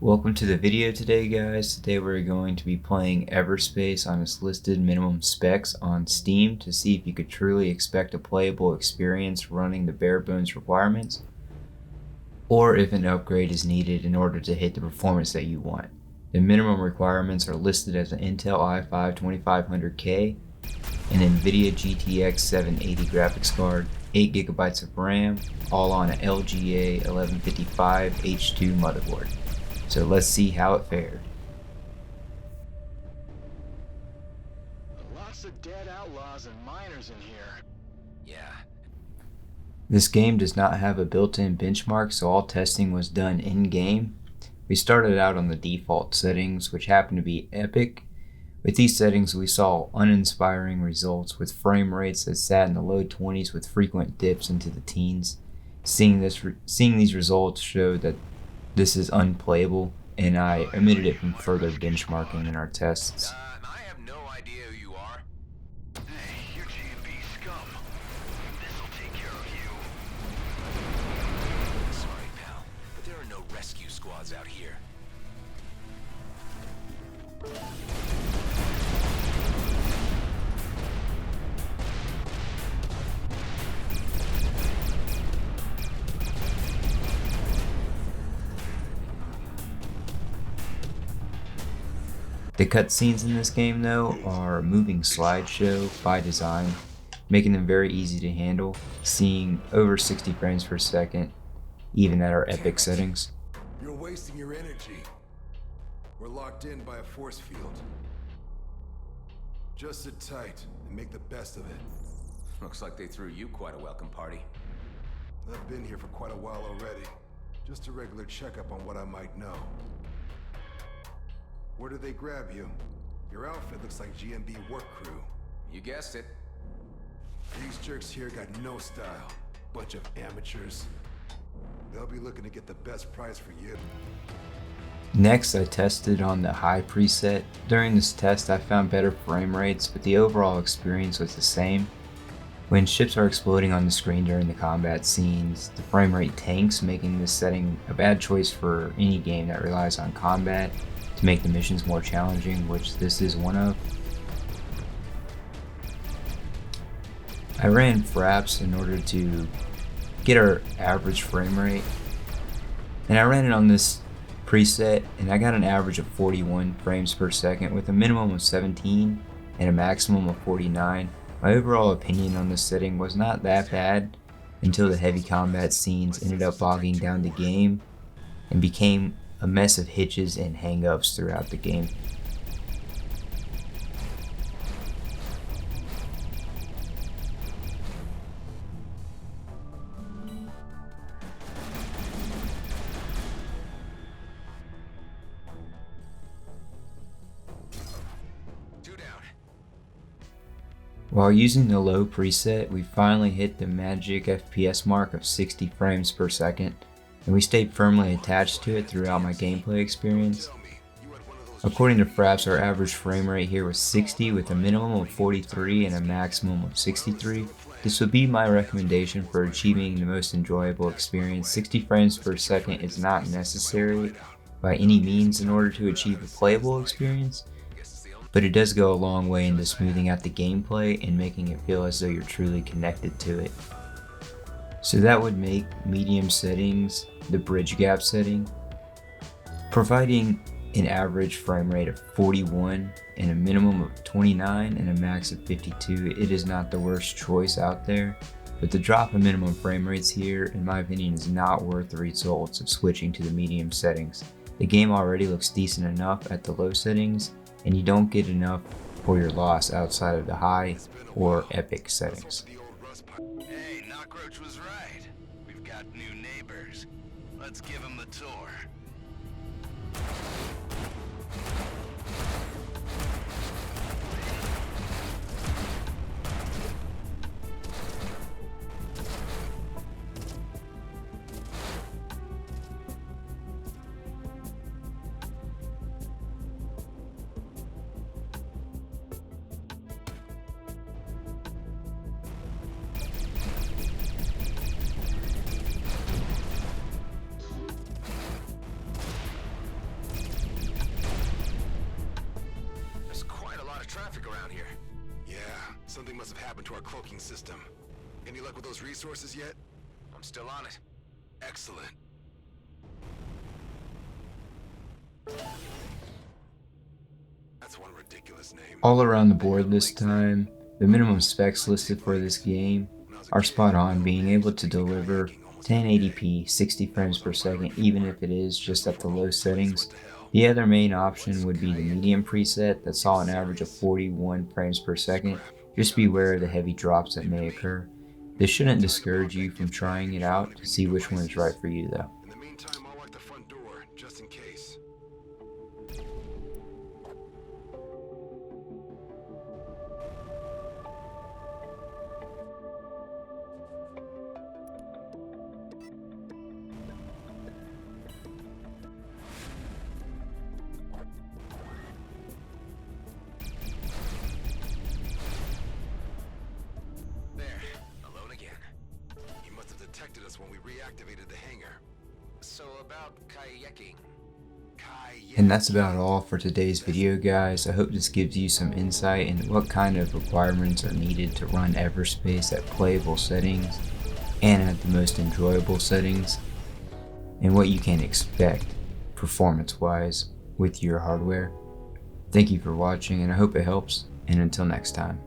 Welcome to the video today, guys. Today we're going to be playing Everspace on its listed minimum specs on Steam to see if you could truly expect a playable experience running the bare bones requirements, or if an upgrade is needed in order to hit the performance that you want. The minimum requirements are listed as an Intel i5 2500K, an NVIDIA GTX 780 graphics card, 8GB of RAM, all on an LGA 1155 H2 motherboard. So let's see how it fared. Lots of dead outlaws and miners in here. Yeah. This game does not have a built-in benchmark, so all testing was done in-game. We started out on the default settings, which happened to be epic. With these settings, we saw uninspiring results with frame rates that sat in the low 20s with frequent dips into the teens. Seeing these results showed that this is unplayable, and I omitted it from further benchmarking in our tests. I have no idea who you are. Hey, you're G&B scum. This'll take care of you. Sorry, pal, but there are no rescue squads out here. The cutscenes in this game, though, are a moving slideshow by design, making them very easy to handle, seeing over 60 frames per second, even at our epic settings. You're wasting your energy. We're locked in by a force field. Just sit tight and make the best of it. Looks like they threw you quite a welcome party. I've been here for quite a while already. Just a regular checkup on what I might know. Where did they grab you? Your outfit looks like G&B work crew. You guessed it. These jerks here got no style. Bunch of amateurs. They'll be looking to get the best price for you. Next, I tested on the high preset. During this test, I found better frame rates, but the overall experience was the same. When ships are exploding on the screen during the combat scenes, the frame rate tanks, making this setting a bad choice for any game that relies on combat to make the missions more challenging, which this is one of. I ran fraps in order to get our average frame rate, and I ran it on this preset, and I got an average of 41 frames per second with a minimum of 17 and a maximum of 49. My overall opinion on this setting was not that bad until the heavy combat scenes ended up bogging down the game and became a mess of hitches and hang-ups throughout the game. Two down. While using the low preset, we finally hit the magic FPS mark of 60 frames per second, and we stayed firmly attached to it throughout my gameplay experience. According to Fraps, our average frame rate here was 60 with a minimum of 43 and a maximum of 63. This would be my recommendation for achieving the most enjoyable experience. 60 frames per second is not necessary by any means in order to achieve a playable experience, but it does go a long way into smoothing out the gameplay and making it feel as though you're truly connected to it. So that would make medium settings the bridge gap setting, providing an average frame rate of 41 and a minimum of 29 and a max of 52. It is not the worst choice out there, but the drop in minimum frame rates here, in my opinion, is not worth the results of switching to the medium settings. The game already looks decent enough at the low settings, and you don't get enough for your loss outside of the high or epic settings. Hey, Knockroach was right. We've got new neighbors. Let's give them the tour. Something must have happened to our cloaking system. Any luck with those resources yet? I'm still on it. Excellent. That's one ridiculous name. All around the board this time, the minimum specs listed for this game are spot on, being able to deliver 1080p 60 frames per second even if it is just at the low settings. The other main option would be the medium preset that saw an average of 41 frames per second. Just beware of the heavy drops that may occur. This shouldn't discourage you from trying it out to see which one is right for you though. In the meantime, I'll lock the front door, just in case. There. Alone again. He must have detected us when we reactivated the hangar. So about kayaking. And that's about all for today's video, guys. I hope this gives you some insight into what kind of requirements are needed to run Everspace at playable settings and at the most enjoyable settings, and what you can expect performance-wise with your hardware. Thank you for watching, and I hope it helps, and until next time.